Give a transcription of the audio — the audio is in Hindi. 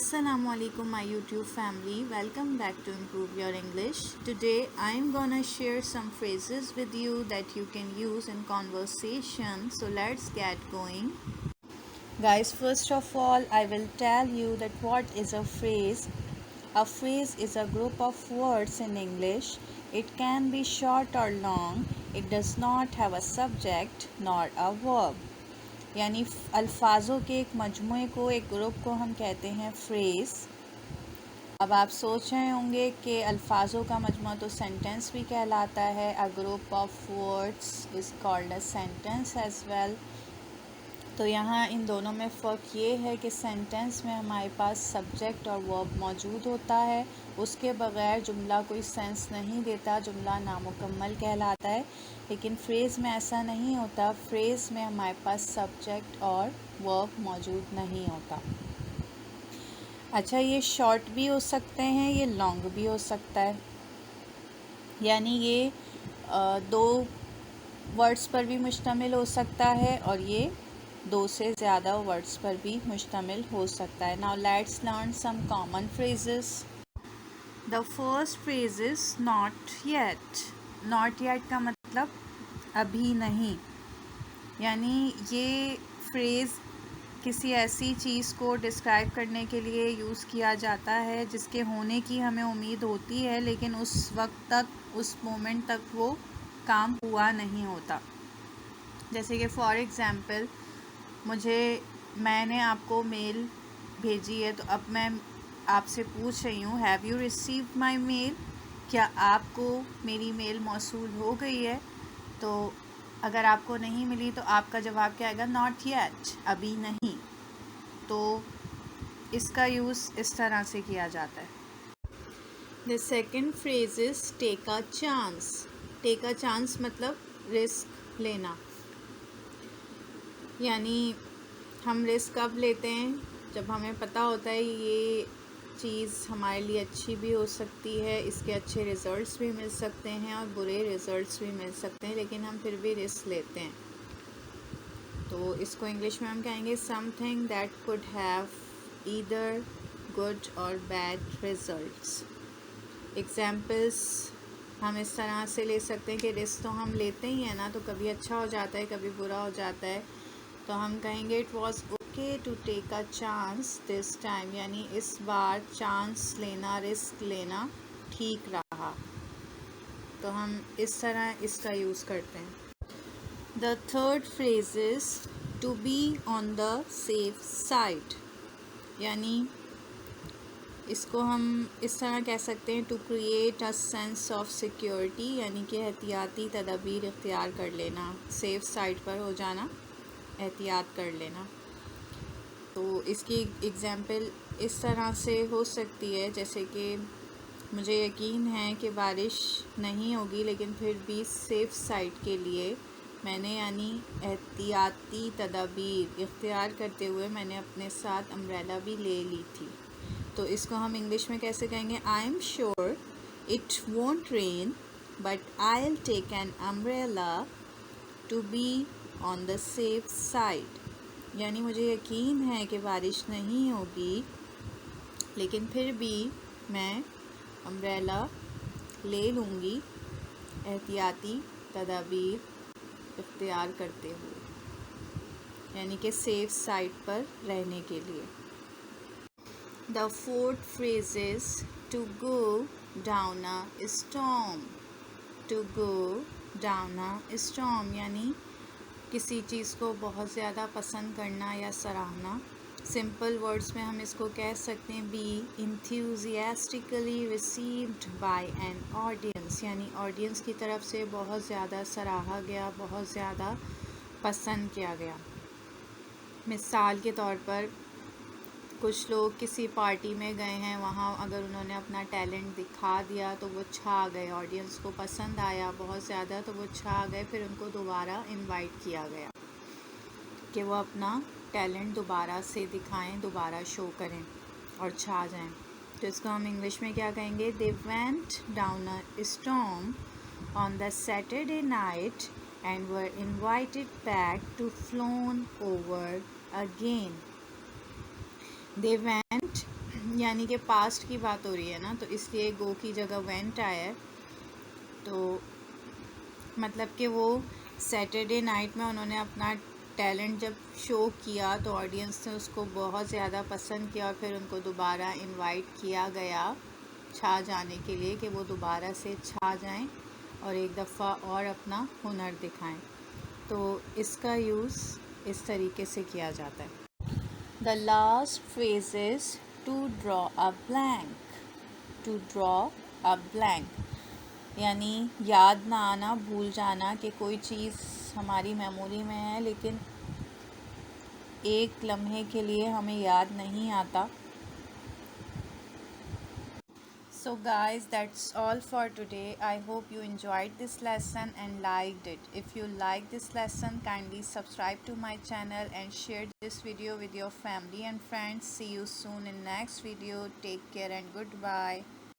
Assalamualaikum my YouTube family, welcome back to Improve Your English. Today I am gonna share some phrases with you that you can use in conversation. So let's get going. Guys, first of all I will tell you that what is a phrase. A phrase is a group of words in English. It can be short or long. It does not have a subject nor a verb. यानी अल्फाजों के एक मजमूए को, एक ग्रुप को हम कहते हैं फ्रेज़। अब आप सोच रहे होंगे कि अल्फाजों का मजमूआ तो सेंटेंस भी कहलाता है। A group of words is called a sentence as well. तो यहाँ इन दोनों में फ़र्क ये है कि सेंटेंस में हमारे पास सब्जेक्ट और वर्ब मौजूद होता है, उसके बग़ैर जुमला कोई सेंस नहीं देता, जुमला नामुकम्मल कहलाता है। लेकिन फ्रेज़ में ऐसा नहीं होता, फ्रेज़ में हमारे पास सब्जेक्ट और वर्ब मौजूद नहीं होता। अच्छा, ये शॉर्ट भी हो सकते हैं, ये लॉन्ग भी हो सकता है, यानी ये दो वर्ड्स पर भी मुश्तमिल हो सकता है और ये दो से ज़्यादा वर्ड्स पर भी मुश्तमिल हो सकता है। Now let's learn some common phrases. The first phrase is not yet. Not yet का मतलब अभी नहीं, यानी ये फ्रेज़ किसी ऐसी चीज़ को डिस्क्राइब करने के लिए यूज़ किया जाता है जिसके होने की हमें उम्मीद होती है, लेकिन उस वक्त तक, उस मोमेंट तक वो काम हुआ नहीं होता। जैसे कि फॉर एग्ज़ाम्पल मैंने आपको मेल भेजी है, तो अब मैं आपसे पूछ रही हूँ, have you received my mail? क्या आपको मेरी मेल मौसूल हो गई है? तो अगर आपको नहीं मिली तो आपका जवाब क्या आएगा? नॉट येट, अभी नहीं। तो इसका यूज़ इस तरह से किया जाता है। The second phrase is take a chance. Take a chance मतलब रिस्क लेना, यानी हम रिस्क कब लेते हैं? जब हमें पता होता है ये चीज़ हमारे लिए अच्छी भी हो सकती है, इसके अच्छे रिज़ल्ट्स भी मिल सकते हैं और बुरे रिज़ल्ट्स भी मिल सकते हैं, लेकिन हम फिर भी रिस्क लेते हैं। तो इसको इंग्लिश में हम कहेंगे something that could have either good और बैड रिज़ल्ट्स। एग्जाम्पल्स हम इस तरह से ले सकते हैं कि रिस्क तो हम लेते ही हैं ना, तो कभी अच्छा हो जाता है, कभी बुरा हो जाता है। तो हम कहेंगे it was okay to take a chance this time, यानी इस बार चांस लेना, रिस्क लेना ठीक रहा। तो हम इस तरह इसका यूज़ करते हैं। The third phrase is to be on the safe side, यानी इसको हम इस तरह कह सकते हैं to create a sense of security, यानी कि एहतियाती तदबीर इख्तियार कर लेना, सेफ साइड पर हो जाना, एहतियात कर लेना। तो इसकी एग्ज़ाम्पल इस तरह से हो सकती है, जैसे कि मुझे यकीन है कि बारिश नहीं होगी, लेकिन फिर भी सेफ़ साइड के लिए मैंने, यानी एहतियाती तदबीर इख्तियार करते हुए मैंने अपने साथ अम्ब्रेला भी ले ली थी। तो इसको हम इंग्लिश में कैसे कहेंगे? I am sure it won't rain but I will take an umbrella to be on the safe side, यानी मुझे यकीन है कि बारिश नहीं होगी, लेकिन फिर भी मैं अम्ब्रेला ले लूँगी एहतियाती तदाबीर इख्तियार करते हुए, यानी कि सेफ साइड पर रहने के लिए। The fourth phrase is to go down a storm. To go down a storm, यानी किसी चीज़ को बहुत ज़्यादा पसंद करना या सराहना। सिंपल वर्ड्स में हम इसको कह सकते हैं be enthusiastically received by an audience, यानी ऑडियंस की तरफ से बहुत ज़्यादा सराहा गया, बहुत ज़्यादा पसंद किया गया। मिसाल के तौर पर कुछ लोग किसी पार्टी में गए हैं, वहाँ अगर उन्होंने अपना टैलेंट दिखा दिया तो वो छा गए, ऑडियंस को पसंद आया बहुत ज़्यादा, तो वो छा गए, फिर उनको दोबारा इनवाइट किया गया कि वो अपना टैलेंट दोबारा से दिखाएं, दोबारा शो करें और छा जाएं। तो इसको हम इंग्लिश में क्या कहेंगे? They went down a storm on the Saturday night and were invited back to flown over again. They went यानी कि पास्ट की बात हो रही है ना, तो इसलिए गो की जगह वेंट आया है। तो मतलब कि वो सैटरडे नाइट में उन्होंने अपना टैलेंट जब शो किया तो ऑडियंस ने उसको बहुत ज़्यादा पसंद किया और फिर उनको दोबारा इनवाइट किया गया छा जाने के लिए, कि वो दोबारा से छा जाएं और एक दफ़ा और अपना हुनर दिखाएं। तो इसका यूज़ इस तरीके से किया जाता है। The last phrase is to draw a blank. To draw a blank यानी याद ना आना, भूल जाना कि कोई चीज़ हमारी मेमोरी में है लेकिन एक लम्हे के लिए हमें याद नहीं आता। So guys, that's all for today. I hope you enjoyed this lesson and liked it. If you like this lesson, kindly subscribe to my channel and share this video with your family and friends. See you soon in next video. Take care and goodbye.